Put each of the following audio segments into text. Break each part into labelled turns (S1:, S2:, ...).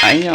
S1: Aí, ó.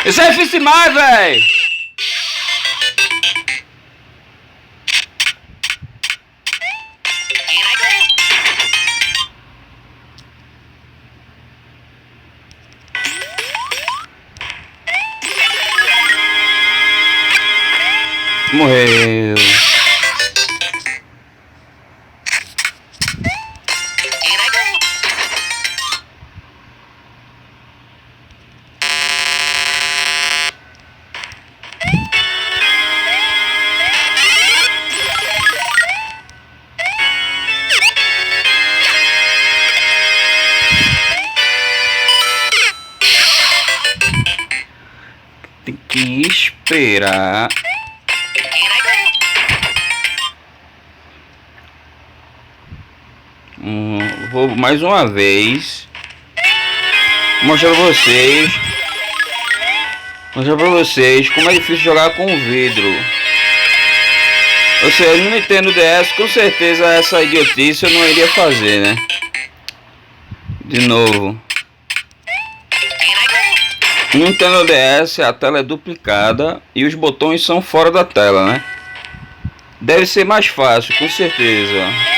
S1: Isso é difícil demais, véi! Morreu. Tem que esperar. Vou mais uma vez mostrar pra vocês como é difícil jogar com vidro. Ou seja, no Nintendo DS com certeza essa idiotice eu não iria fazer, né? De novo, no Nintendo DS a tela é duplicada e os botões são fora da tela, né? Deve ser mais fácil, com certeza.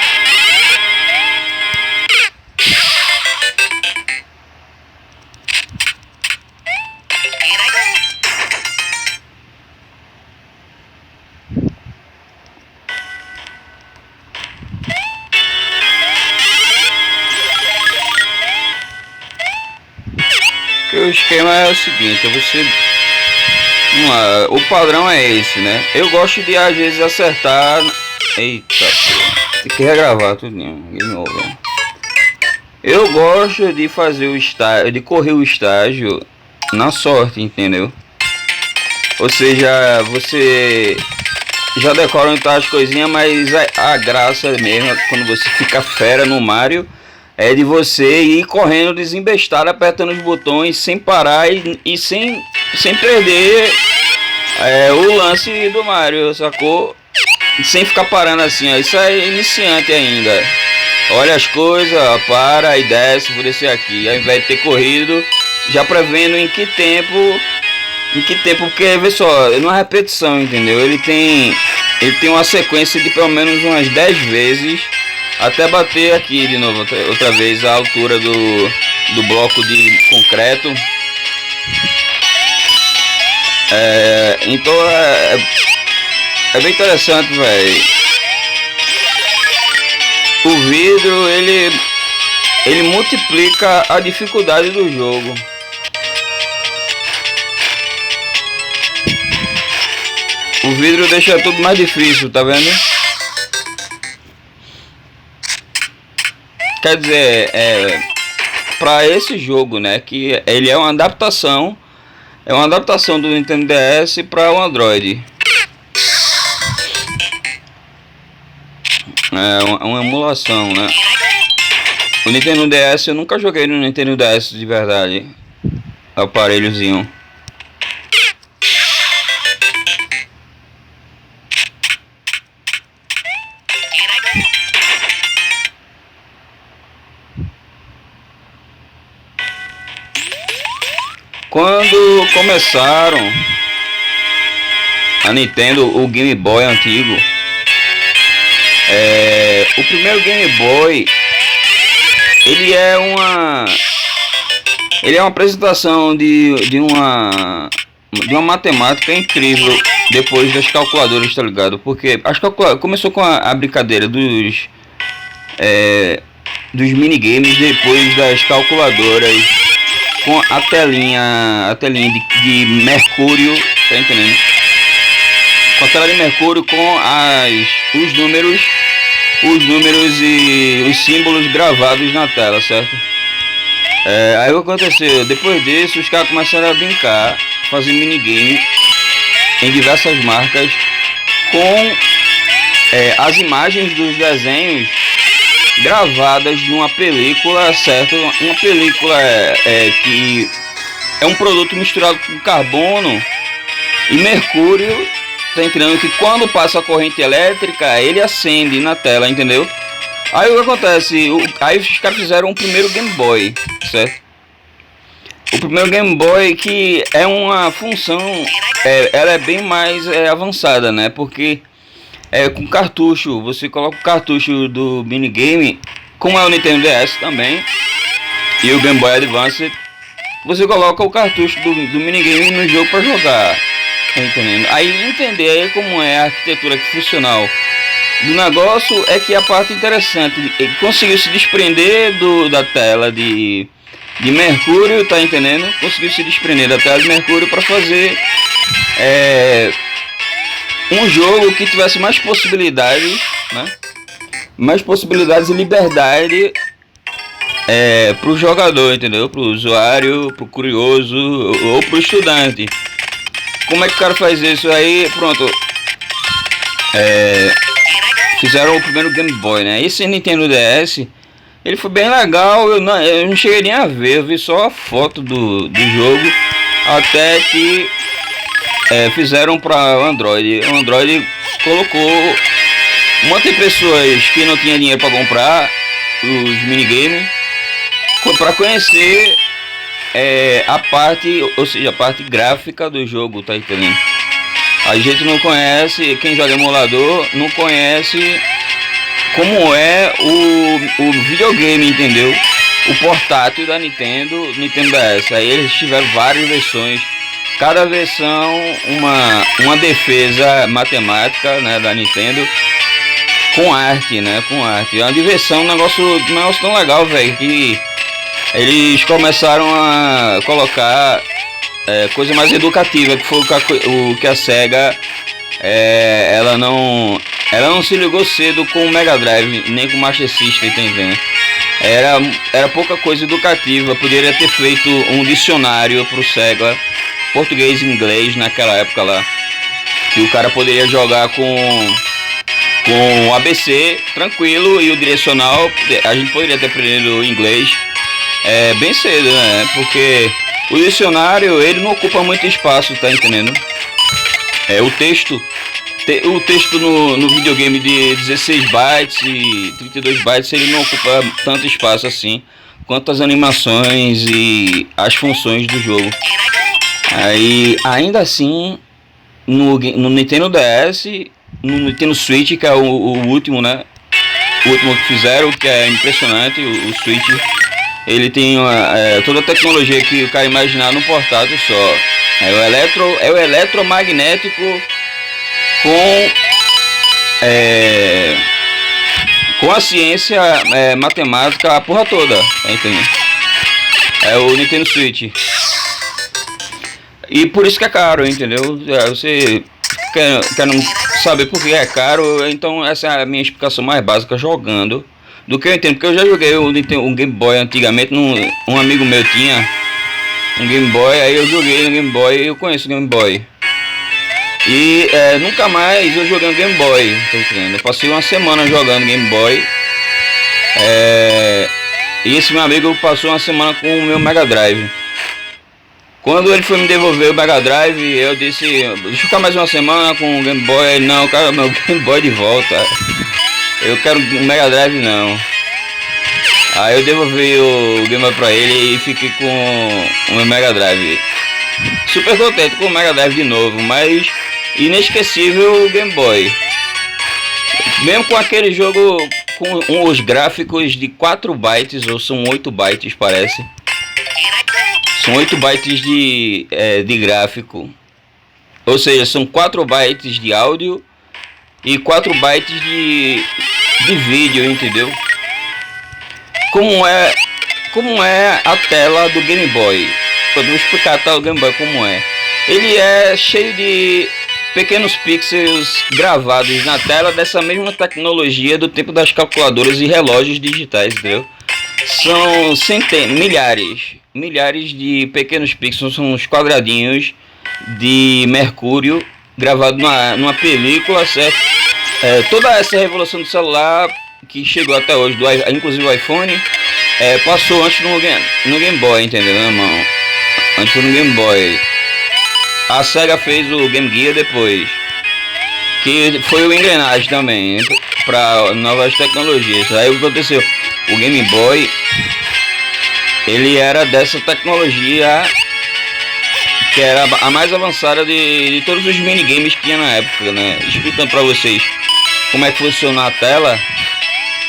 S1: O esquema é o seguinte, vamos lá, o padrão é esse, né? Eu gosto de às vezes acertar. Eita, pô, tem que regravar tudinho. Game over. Eu gosto de fazer o estágio, de correr o estágio na sorte, entendeu? Ou seja, você já decora onde tá as coisinhas, mas a graça mesmo quando você fica fera no Mario é de você ir correndo desembestado, apertando os botões sem parar e sem perder o lance do Mario, sacou? Sem ficar parando assim, ó. Isso é iniciante ainda. Olha as coisas, ó, para e desce, vou descer aqui. Ao invés de ter corrido, já prevendo em que tempo, porque vê só, é uma repetição, entendeu? Ele tem uma sequência de pelo menos umas 10 vezes. Até bater aqui de novo, outra vez, a altura do bloco de concreto. Então é bem interessante, velho. O vidro, ele multiplica a dificuldade do jogo. O vidro deixa tudo mais difícil, tá vendo? Quer dizer, para esse jogo, né, que ele é uma adaptação do Nintendo DS para o Android. É uma emulação, né? O Nintendo DS eu nunca joguei no Nintendo DS de verdade, aparelhozinho. Quando começaram a Nintendo, o Game Boy antigo, o primeiro Game Boy, ele é uma apresentação de uma matemática incrível depois das calculadoras, tá ligado? Porque as calculadoras começou com a brincadeira dos minigames depois das calculadoras com a telinha de mercúrio, tá entendendo? Com a tela de mercúrio com os números e os símbolos gravados na tela, certo? Aí o que aconteceu? Depois disso, os caras começaram a brincar, fazer minigame em diversas marcas com as imagens dos desenhos gravadas numa película, certo? Uma película que é um produto misturado com carbono e mercúrio, tá entendendo? Que quando passa a corrente elétrica, ele acende na tela, entendeu? Aí o que acontece? Aí os caras fizeram o primeiro Game Boy, certo? O primeiro Game Boy, que é uma função, ela é bem mais avançada, né? Porque com cartucho, você coloca o cartucho do minigame, como é o Nintendo DS também, e o Game Boy Advance, você coloca o cartucho do minigame no jogo para jogar, tá entendendo? Aí entender aí como é a arquitetura funcional do negócio é que a parte interessante, ele conseguiu se desprender da tela de mercúrio, tá entendendo? Conseguiu se desprender da tela de mercúrio para fazer um jogo que tivesse mais possibilidades, né? Mais possibilidades e liberdade pro jogador, entendeu? Pro usuário, pro curioso ou pro estudante. Como é que o cara faz isso aí? Pronto. Fizeram o primeiro Game Boy, né? Esse Nintendo DS, ele foi bem legal. Eu não cheguei nem a ver, eu vi só a foto do jogo. Até que fizeram para o Android. O Android colocou um monte de pessoas que não tinham dinheiro para comprar os minigames para conhecer a parte, ou seja, a parte gráfica do jogo, tá entendendo? A gente não conhece, quem joga emulador não conhece como é o videogame, entendeu? O portátil da Nintendo DS. Aí eles tiveram várias versões. Cada versão uma defesa matemática, né, da Nintendo com arte, né, com arte. É uma diversão, um negócio tão legal, velho, que eles começaram a colocar coisa mais educativa, que foi o que a Sega ela não se ligou cedo com o Mega Drive, nem com o Master System, tá entendendo? Era pouca coisa educativa. Poderia ter feito um dicionário pro Sega, português e inglês, naquela época lá, que o cara poderia jogar com o ABC tranquilo, e o direcional a gente poderia ter aprendido inglês bem cedo, né? Porque o dicionário, ele não ocupa muito espaço, tá entendendo? O texto no videogame de 16 bytes e 32 bytes, ele não ocupa tanto espaço assim quanto as animações e as funções do jogo. Aí, ainda assim, no Nintendo DS, no Nintendo Switch, que é o último, né? O último que fizeram, que é impressionante, o Switch, ele tem toda a tecnologia que o cara imaginar num portátil só. É o eletromagnético com a ciência matemática, a porra toda, tá entendendo? É o Nintendo Switch. E por isso que é caro, entendeu? Você quer não saber por que é caro, então essa é a minha explicação mais básica jogando. Do que eu entendo, porque eu já joguei um Game Boy antigamente, um amigo meu tinha um Game Boy, aí eu joguei no Game Boy, eu conheço o Game Boy. E nunca mais eu joguei um Game Boy, tá entendendo? Eu passei uma semana jogando Game Boy. E esse meu amigo passou uma semana com o meu Mega Drive. Quando ele foi me devolver o Mega Drive, eu disse, deixa eu ficar mais uma semana com o Game Boy. Ele, não, eu quero meu Game Boy de volta. Eu quero o Mega Drive não. Aí eu devolvi o Game Boy pra ele e fiquei com o meu Mega Drive. Super contente com o Mega Drive de novo, mas inesquecível o Game Boy. Mesmo com aquele jogo com os gráficos de 4 bytes, ou são 8 bytes parece. São 8 bytes de gráfico. Ou seja, são 4 bytes de áudio e 4 bytes de vídeo, entendeu? como é, como é a tela do Game Boy. Eu vou explicar a tela do Game Boy como é. Ele é cheio de pequenos pixels gravados na tela dessa mesma tecnologia do tempo das calculadoras e relógios digitais, entendeu? São centenas, milhares de pequenos pixels, são uns quadradinhos de mercúrio gravado numa película, certo? Toda essa revolução do celular que chegou até hoje, inclusive o iPhone, passou antes no Game Boy, entendeu, né, irmão? Antes no Game Boy. A Sega fez o Game Gear depois, que foi o engrenagem também para novas tecnologias. Aí o que aconteceu? O Game Boy, ele era dessa tecnologia que era a mais avançada de todos os minigames que tinha na época, né? Explicando para vocês como é que funciona a tela,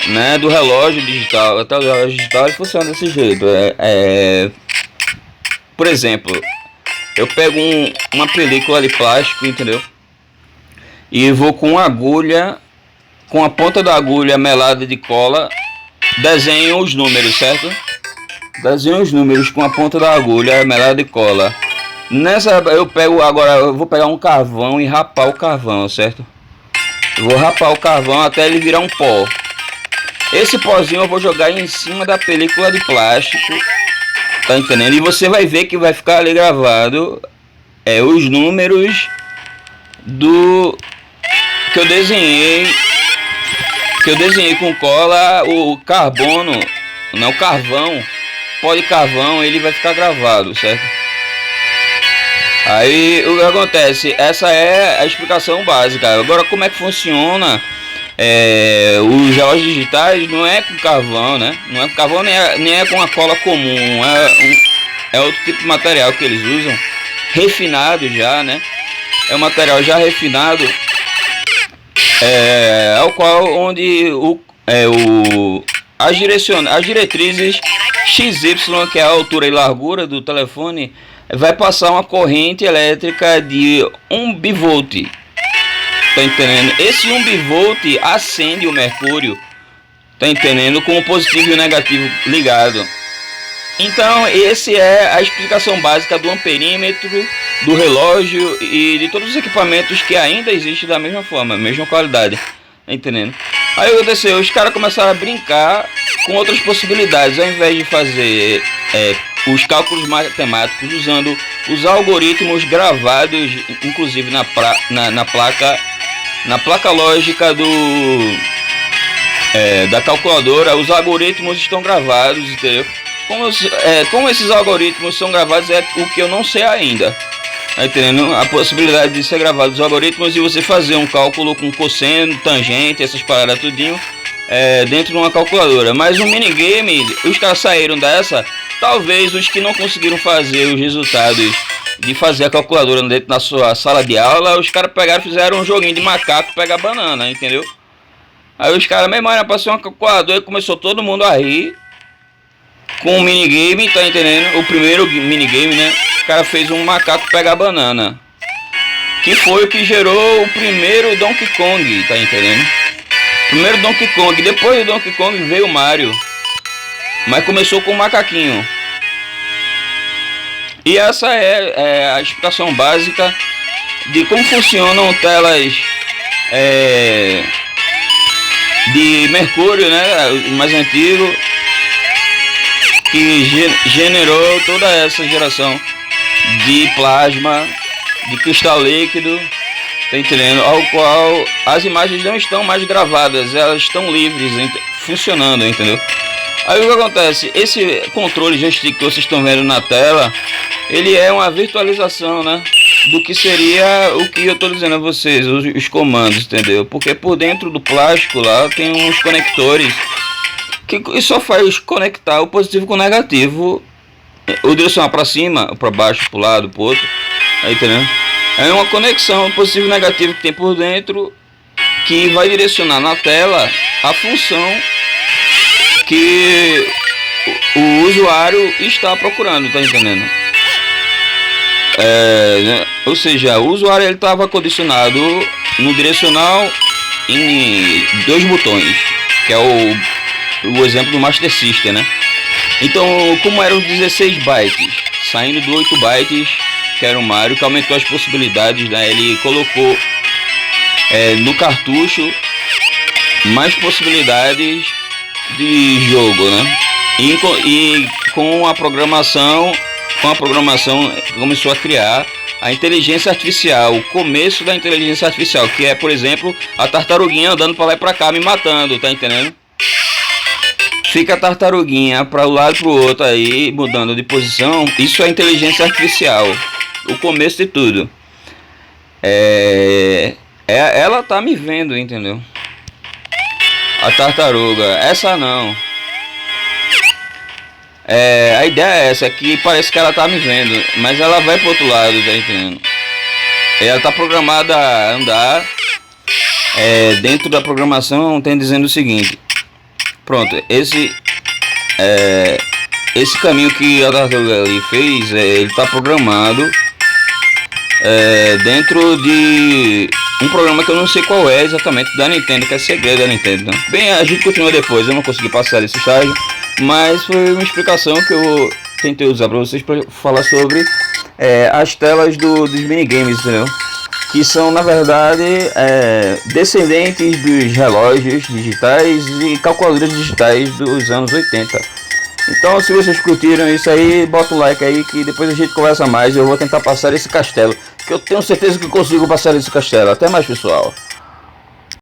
S1: né, do relógio digital. A tela do relógio digital funciona desse jeito. Por exemplo, eu pego uma película de plástico, entendeu? E vou com uma agulha, com a ponta da agulha melada de cola, desenho os números, certo? Desenho os números com a ponta da agulha melada de cola. Nessa eu vou pegar um carvão e rapar o carvão, certo? Eu vou rapar o carvão até ele virar um pó. Esse pozinho eu vou jogar em cima da película de plástico. Tá entendendo? E você vai ver que vai ficar ali gravado os números do que eu desenhei com cola, o carbono, não, o carvão, pó de carvão, ele vai ficar gravado, certo? Aí o que acontece? Essa é a explicação básica. Agora, como é que funciona os relógios digitais? Não é com carvão, né? Não é com carvão, nem é com a cola comum. É outro tipo de material que eles usam, refinado já, né? É um material já refinado, ao qual onde as diretrizes XY, que é a altura e largura do telefone, vai passar uma corrente elétrica de 1 bivolt. Tá entendendo? Esse 1 bivolt acende o mercúrio, tá entendendo? Com o positivo e o negativo ligado. Então, essa é a explicação básica do amperímetro, do relógio e de todos os equipamentos que ainda existem da mesma forma, mesma qualidade. Tá entendendo? Aí o que aconteceu? Os caras começaram a brincar com outras possibilidades. Ao invés de fazer os cálculos matemáticos usando os algoritmos gravados, inclusive na placa lógica da calculadora, os algoritmos estão gravados, entendeu? Como esses algoritmos são gravados é o que eu não sei ainda. Tá entendendo? A possibilidade de ser gravado os algoritmos e você fazer um cálculo com cosseno, tangente, essas paradas tudinho dentro de uma calculadora. Mas um minigame, os caras saíram dessa. Talvez os que não conseguiram fazer os resultados de fazer a calculadora dentro da sua sala de aula, os caras pegaram e fizeram um joguinho de macaco pegar banana, entendeu? Aí os caras, mesmo era pra ser uma calculadora, e começou todo mundo a rir com o minigame, tá entendendo? O primeiro minigame, né? O cara fez um macaco pegar banana, que foi o que gerou o primeiro Donkey Kong, tá entendendo? Primeiro Donkey Kong, depois do Donkey Kong veio o Mario, mas começou com o macaquinho. E essa é a explicação básica de como funcionam telas de mercúrio, né, mais antigo, que generou toda essa geração de plasma, de cristal líquido, tá entendendo? Ao qual as imagens não estão mais gravadas, elas estão livres, funcionando, entendeu? Aí o que acontece? Esse controle joystick que vocês estão vendo na tela, ele é uma virtualização, né, do que seria o que eu estou dizendo a vocês, os comandos, entendeu? Porque por dentro do plástico lá tem uns conectores que só faz conectar o positivo com o negativo, o direcionar para cima, para baixo, para o lado, para o outro, aí, entendeu? É uma conexão positivo e negativo que tem por dentro, que vai direcionar na tela a função que o usuário está procurando, tá entendendo? Né? Ou seja, o usuário ele estava condicionado no direcional em 2 botões, que é o exemplo do Master System, né? Então, como eram 16 bytes, saindo do 8 bytes, que era o Mario, que aumentou as possibilidades, né? Ele colocou no cartucho mais possibilidades de jogo, né? E com a programação começou a criar a inteligência artificial, o começo da inteligência artificial, que é, por exemplo, a tartaruguinha andando para lá e para cá me matando, tá entendendo? Fica a tartaruguinha para um lado e pro outro aí, mudando de posição. Isso é inteligência artificial, o começo de tudo. Ela tá me vendo, entendeu? A tartaruga, essa não. A ideia é essa, que parece que ela tá me vendo, mas ela vai pro outro lado, tá entendendo? Ela tá programada a andar. Dentro da programação tem dizendo o seguinte: pronto, esse caminho que a tartaruga ali fez, ele tá programado dentro de um programa que eu não sei qual é exatamente, da Nintendo, que é segredo da Nintendo, né? Bem, a gente continua depois, eu não consegui passar esse estágio, mas foi uma explicação que eu tentei usar para vocês para falar sobre as telas dos minigames, entendeu? Que são, na verdade, descendentes dos relógios digitais e calculadoras digitais dos anos 80. Então, se vocês curtiram isso aí, bota o like aí, que depois a gente conversa mais. Eu vou tentar passar esse castelo, que eu tenho certeza que consigo passar esse castelo. Até mais, pessoal.